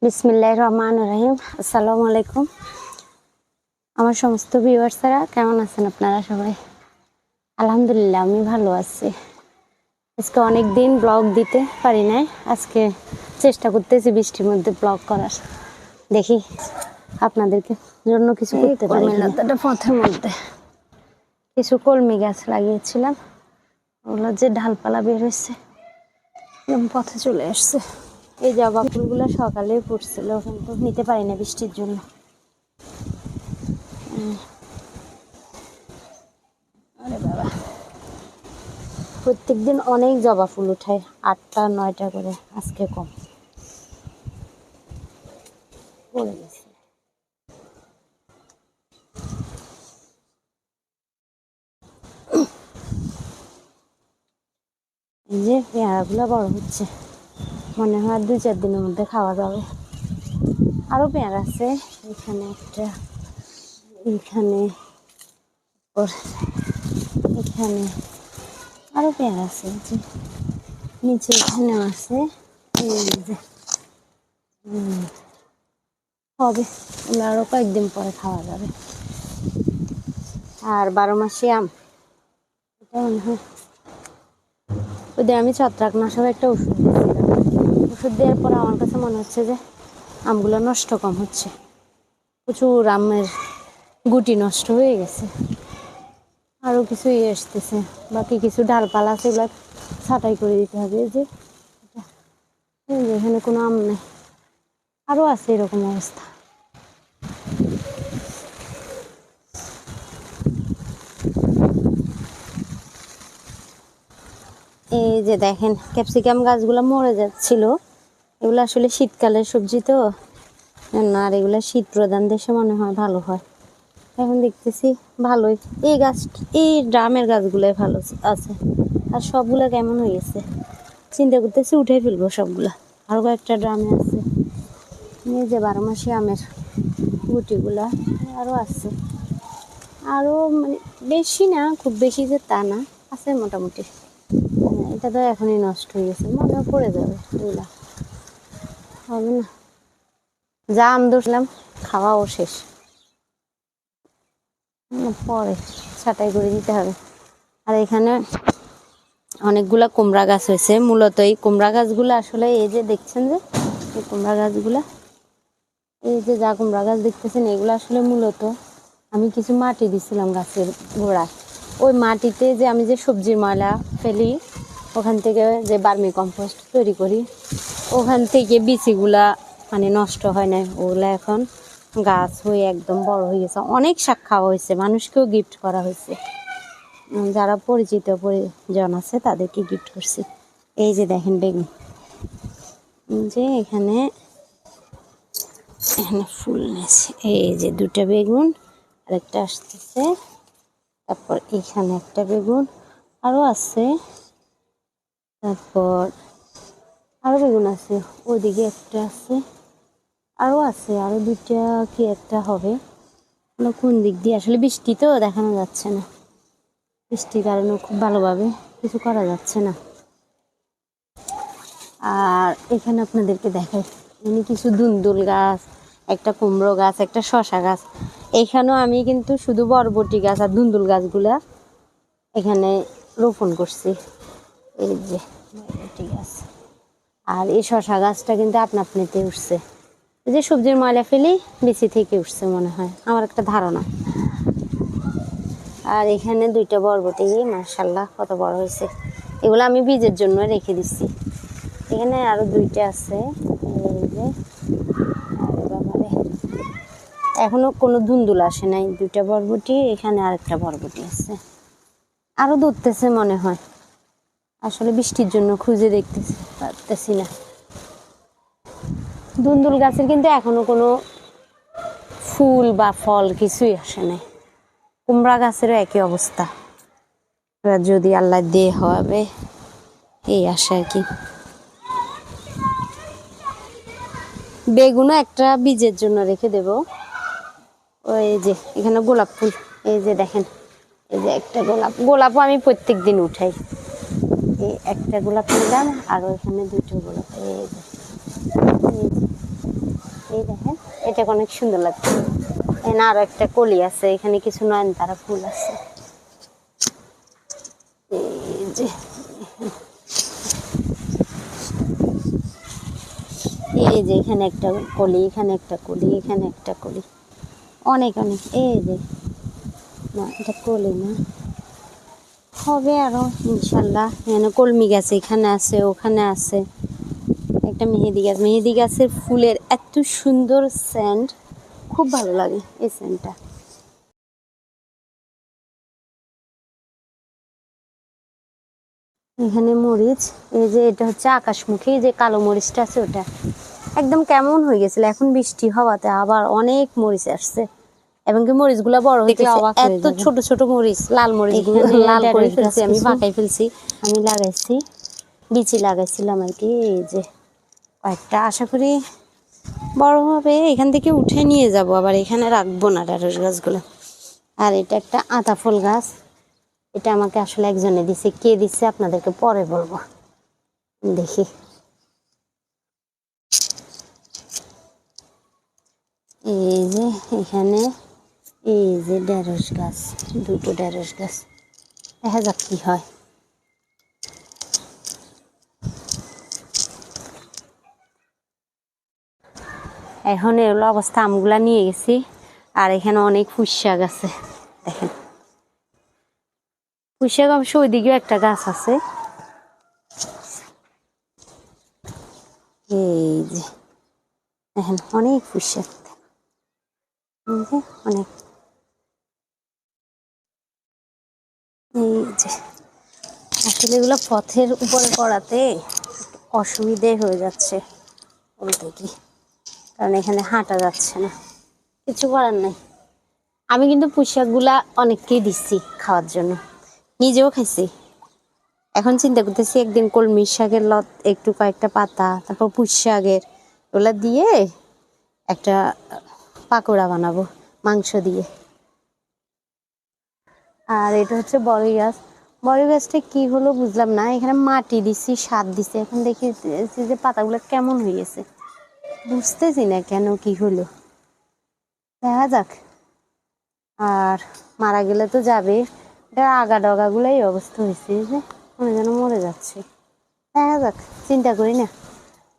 বিসমিল্লাহির রহমানির রহিম। আসসালামু আলাইকুম আমার সমস্ত ভিউয়ার্সরা, কেমন আছেন আপনারা সবাই? আলহামদুলিল্লাহ আমি ভালো আছি। আজকে অনেক দিন ব্লগ দিতে পারি নাই, আজকে চেষ্টা করতেছি বৃষ্টির মধ্যে ব্লগ করার। দেখি আপনাদেরকে জন্য কিছু করতে পারি। পথের মধ্যে কিছু কলমি গাছ লাগিয়েছিলাম, ওগুলো যে ডালপালা বের হয়েছে পথে চলে আসছে। এই জবা ফুলগুলো সকালে ফুটছিল, কিন্তু নিতে পারি না বৃষ্টির জন্য। আরে বাবা, প্রত্যেকদিন অনেক জবা ফুল উঠায়, 8টা 9টা করে, আজকে কম পড়ে গেছে। এই যে পেয়ারাগুলো বড় হচ্ছে, মনে হয় 2-4 দিনের মধ্যে খাওয়া যাবে। আরো পেয়ারা আছে, এখানে একটা, এখানে এখানে আরো পেয়ারা আছে, যে নিচে এখানেও আছে। এই যে হবে, এগুলো আরো কয়েকদিন পরে খাওয়া যাবে। আর 12 মাসি আম, এটা মনে হয় ওদের আমি ছত্রাকনাশক একটা ওষুধ দিয়েছিলাম। ওষুধ দেওয়ার পর আমার কাছে মনে হচ্ছে যে আমগুলো নষ্ট কম হচ্ছে, প্রচুর আমের গুটি নষ্ট হয়ে গেছে। আরও কিছু আসতেছে, বাকি কিছু ডালপালা আছে, এগুলো ছাঁটাই করে দিতে হবে। যে এখানে কোনো আম নেই, আরও আছে এরকম অবস্থা। এই যে দেখেন ক্যাপসিকাম গাছগুলো মরে যাচ্ছিল, এগুলো আসলে শীতকালের সবজি তো, আর এগুলো শীত প্রধান দেশে মনে হয় ভালো হয়। এখন দেখতেছি ভালোই, এই গাছ, এই ড্রামের গাছগুলোই ভালো আছে, আর সবগুলা কেমন হয়ে গেছে, চিন্তা করতেছি উঠে ফেলবো সবগুলা। আরও কয়েকটা ড্রামে আছে, এই যে 12 মাসি আমের গুটিগুলা আরও আছে, আরও মানে বেশি না, খুব বেশি যে তা না, আছে মোটামুটি। এটা তো এখনই নষ্ট হয়ে গেছে, মনে পড়ে যাবে, এগুলা হবে না। যা আম ধরলাম খাওয়াও শেষ, পরে ছাঁটাই করে দিতে হবে। আর এখানে অনেকগুলা কুমড়া গাছ হয়েছে, মূলত এই কুমড়া গাছগুলো আসলে এই যে দেখছেন যে এই কুমড়া গাছগুলা, এই যে যা কুমড়া গাছ দেখতেছেন, এগুলো আসলে মূলত আমি কিছু মাটি দিছিলাম গাছের গোড়ায়। ওই মাটিতে যে আমি যে সবজির ময়লা ফেলি, ওখান থেকে যে বার্মি কম্পোস্ট তৈরি করি, ওখান থেকে বিচিগুলা মানে নষ্ট হয় না, ওগুলা এখন গাছ হয়ে একদম বড় হয়ে গেছে। অনেক শাক খাওয়া হয়েছে, মানুষকেও গিফট করা হয়েছে, যারা পরিচিত পরিজন আছে তাদেরকে গিফট করছি। এই যে দেখেন বেগুন, যে এখানে ফুল নেছে, এই যে 2টা বেগুন, আরেকটা আসতেছে, তারপর এখানে একটা বেগুন আরও আছে, তারপর আরও বেগুন আছে, ওইদিকে একটা আছে, আরও আছে, আরও 2টা কি একটা হবে, কোন দিক দিয়ে আসলে বৃষ্টি তো দেখানো যাচ্ছে না, বৃষ্টির কারণে খুব ভালোভাবে কিছু করা যাচ্ছে না। আর এখানে আপনাদেরকে দেখাই, এখানে কিছু দুন্দুল গাছ, একটা কুমড়ো গাছ, একটা শশা গাছ। এখানেও আমি কিন্তু শুধু বরবটি গাছ আর দুন্দুল গাছগুলা এখানে রোপণ করছি। এই যে বরবটি গাছ, আর এই শশা গাছটা কিন্তু আপনিতে উঠছে, এই যে সবজির ময়লা ফেলি বেশি থেকে উঠছে মনে হয়, আমার একটা ধারণা। আর এখানে 2টা বরবটি, মাশাআল্লাহ কত বড় হয়েছে, এগুলো আমি বীজের জন্য রেখে দিচ্ছি। এখানে আরো 2টা আছে, এই যে এখনো কোনো ধুন্দুল আসে নাই, 2টা বরবটি, এখানে আরেকটা বরবটি আছে, আরো ধরতেছে মনে হয়, আসলে বৃষ্টির জন্য খুঁজে দেখতে পারতেছি না। ধুন্দুল গাছের কিন্তু এখনো কোনো ফুল বা ফল কিছুই আসে নাই, কুমড়া গাছেরও একই অবস্থা, যদি আল্লাহ দিয়ে হবে এই আশা আর কি। বেগুনও একটা বীজের জন্য রেখে দেব। ওই যে এখানে গোলাপ ফুল, এই যে দেখেন, এই যে একটা গোলাপও আমি প্রত্যেক দিন উঠাই, এই একটা গোলাপ নিলাম, আর ওইখানে 2টো গোলাপ, এই যে এই দেখেন, এটা অনেক সুন্দর লাগছে। এখানে আরো একটা কলি আছে, এখানে কিছু নয়নতারা ফুল আছে। এই যে এই যে এখানে একটা কলি, এখানে একটা কলি, এখানে একটা কলি, অনেক অনেক। এই যে না, এটা কলি না, হবে আরো ইনশাল্লাহ। এখানে কলমি গাছ এখানে আছে, ওখানে আছে একটা মেহেদি গাছ। মেহেদি গাছের ফুলের এত সুন্দর সেন্ট, খুব ভালো লাগে এই সেন্টটা। এখানে মরিচ, এই যে এটা হচ্ছে আকাশমুখী, যে কালো মরিচটা আছে ওটা একদম কেমন হয়ে গেছিল, এখন বৃষ্টি হওয়াতে আবার অনেক মরিচ আসছে, এবং কি মরিচ গুলা বড় হয়েছে, এত ছোট ছোট মরিচ, লাল মরিচ গুলো লাল করে ফেলছি আমি, পাকাই ফেলছি আমি, লাগাইছি, বিচি লাগাইছিলাম আর কি। এই যে কয়েকটা, আশা করি বড় হবে, এখান থেকে উঠে নিয়ে যাব, আবার এখানে রাখবো না ঢেঁড়স গাছগুলো। আর এটা একটা আতা ফুল গাছ, এটা আমাকে আসলে একজনে দিছে, কে দিচ্ছে আপনাদেরকে পরে বলবো। দেখি, এই যে এখানে এই যে ঢেঁড়স গাছ, দুটো ঢেঁড়স গাছ, দেখা যাক কি হয়। এখন এগুলো অবস্থা, আমগুলা নিয়ে গেছি। আর এখানে অনেক পুঁই শাক আছে, দেখেন পুঁই শাক, অবশ্য ওইদিকেও একটা গাছ আছে। এই যে দেখেন অনেক পুঁই শাক, অনেক। এই যে আসলে এগুলো পথের উপরে করাতে অসুবিধে হয়ে যাচ্ছে বলতে কি, কারণ এখানে হাঁটা যাচ্ছে না, কিছু করার নাই। আমি কিন্তু পুঁই শাকগুলা অনেককেই দিচ্ছি খাওয়ার জন্য, নিজেও খাইছি। এখন চিন্তা করতেছি একদিন কলমি শাকের লত, একটু কয়েকটা পাতা, তারপর পুঁই শাকের ওগুলা দিয়ে একটা পাকোড়া বানাবো মাংস দিয়ে। আর এটা হচ্ছে বড়ই গাছ, বড়ই গাছটা কি হলো বুঝলাম না, এখানে মাটি দিছি, সার দিছি, এখন দেখি যে পাতাগুলো কেমন হয়ে গেছে, বুঝতেছি না কেন, কি হলো, দেখা যাক। আর মারা গেলে তো যাবে, এটা আগা ডগা গুলাই অবস্থা হয়েছে, যে মনে যেন মরে যাচ্ছে, দেখা যাক, চিন্তা করি না।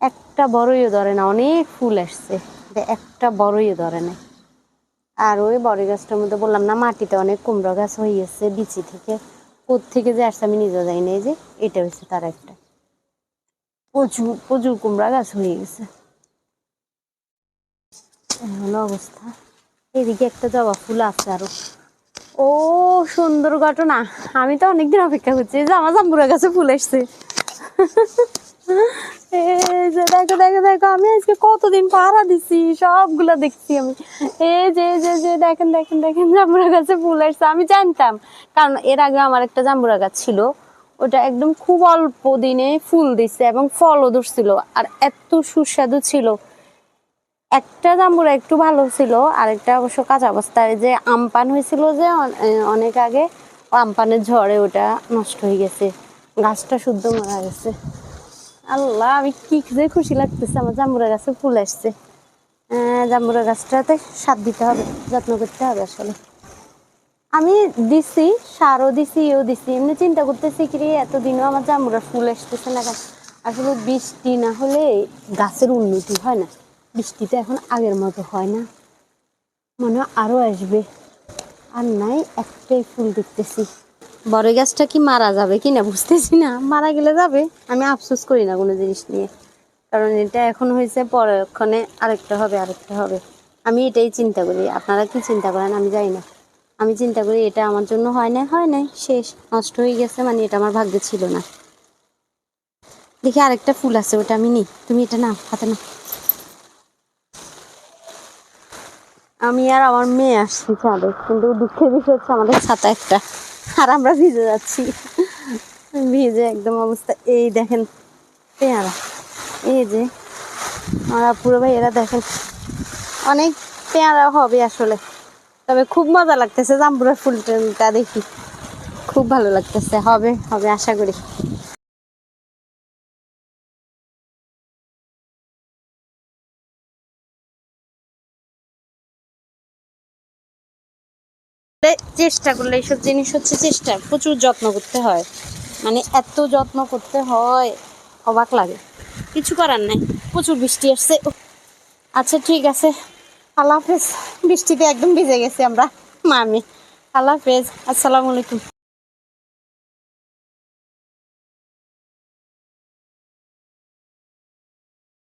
একটা বড়ইও ধরে না, অনেক ফুল আসছে, একটা বড়ইও ধরে না। আর ওই বড় গাছটার মধ্যে বললাম না, মাটিতে অনেক কুমড়া গাছ হয়ে গেছে, বিচি থেকে, কোত্থেকে যে আসছে আমি নিজে যাই না। এই যে এটা হচ্ছে তার একটা, প্রচুর প্রচুর কুমড়া গাছ হয়ে গেছে, হলো অবস্থা। এদিকে একটা জবা ফুল আছে আরো। ও সুন্দর ঘটনা, আমি তো অনেকদিন অপেক্ষা করছি যে আমার জাম্বুরা গাছে ফুল আসছে। এই যে দেখো দেখো দেখো, আমি আজকে কতদিন পাহারা দিছি, সবগুলা দেখছি আমি। এই যে যে যে দেখেন দেখেন দেখেন, জাম্বুরা গাছে ফুল আসছে, আমি জানতাম, কারণ এর আগে আমার একটা জাম্বুরা গাছ ছিল, ওটা একদম খুব অল্প দিনে ফুল দিচ্ছে এবং ফলও ধরছিল, আর এত সুস্বাদু ছিল। একটা জাম্বুরা একটু ভালো ছিল, আরেকটা অবশ্য কাঁচা অবস্থায়, যে আমপান হয়েছিল যে অনেক আগে, আমপানের ঝড়ে ওটা নষ্ট হয়ে গেছে, গাছটা শুদ্ধ মারা গেছে। আল্লাহ, আমি কি যে খুশি লাগতেছে, আমার জাম্বুরা গাছে ফুল আসছে। জাম্বুরা গাছটাতে সার দিতে হবে, যত্ন করতে হবে আসলে। আমি দিছি, সারও দিছি, ইও দিছি, এমনি চিন্তা করতেছি কি এতদিনও আমার জাম্বুরা ফুল আসতেছে না। আসলে বৃষ্টি না হলে গাছের উন্নতি হয় না, বৃষ্টিতে এখন আগের মতো হয় না, মনে হয় আরো আসবে। আর নাই, একটাই ফুল দেখতেছি। বড় গাছটা কি মারা যাবে কিনা বুঝতেছি না, মারা গেলে যাবে, আমি আফসোস করি না কোনো জিনিস নিয়ে, কারণ এটা এখন হয়েছে, পরক্ষণে আরেকটা হবে, আরেকটা হবে, আমি এটাই চিন্তা করি। আপনারা কি চিন্তা করেন আমি জানি না, আমি চিন্তা করি এটা আমার জন্য হয় না, হয় নাই, শেষ, নষ্ট হয়ে গেছে, মানে এটা আমার ভাগ্যে ছিল না। দেখি আরেকটা ফুল আছে, ওটা আমি নিই, তুমি এটা নাও, হাতে নাও। আমি আর আমার মেয়ে আসছি ছাদে, কিন্তু দুঃখের বিষয় হচ্ছে আমাদের ছাতা একটা, আর আমরা ভিজে যাচ্ছি, ভিজে একদম অবস্থা। এই দেখেন পেয়ারা, এই যে আমার পুরো ভাই, এরা দেখেন অনেক পেয়ারা হবে আসলে, তবে খুব মজা লাগতেছে, জাম্বুরা ফুলটা দেখি খুব ভালো লাগতেছে, হবে হবে আশা করি। চেষ্টা করলে এইসব জিনিস হচ্ছে চেষ্টা, প্রচুর যত্ন করতে হয়, মানে এত যত্ন করতে হয় অবাক লাগে, কিছু করার নাই। প্রচুর বৃষ্টি আসছে। আচ্ছা ঠিক আছে, আল্লাহ হাফেজ। বৃষ্টিতে একদম ভিজে গেছি আমরা, মা আমি। আল্লাহ হাফেজ, আসসালামু আলাইকুম।